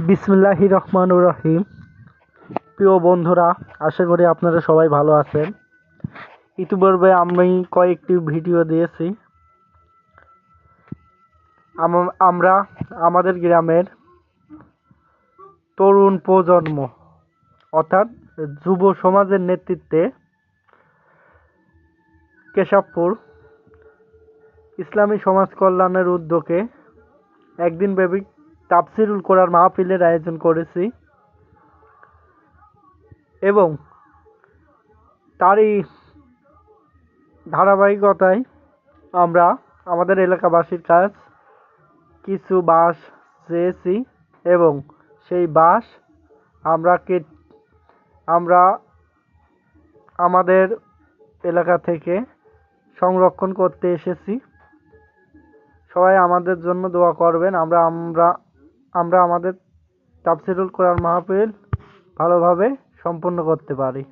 বিসমিল্লাহির রহমানির রহিম। প্রিয় বন্ধুরা, আশা করি আপনারা সবাই ভালো আছেন। ইতিপূর্বে আমি কয়েকটি ভিডিও দিয়েছি। আমরা আমাদের গ্রামের তরুণ প্রজন্ম অর্থাৎ যুব সমাজের নেতৃত্বে কেশবপুর ইসলামী সমাজ কল্যাণের উদ্যোগে একদিনব্যাপী তাফসিরুল কোরআন মাহফিলের আয়োজন করেছি এবং তারই ধারাবাহিকতায় আমরা আমাদের এলাকাবাসীর কাছ কিছু বাঁশ চেয়েছি এবং সেই বাঁশ আমরা আমাদের এলাকা থেকে সংরক্ষণ করতে এসেছি। সবাই আমাদের জন্য দোয়া করবেন। আমরা আমাদের তাফসিরুল কোরআন মাহফিল ভালোভাবে সম্পন্ন করতে পারি।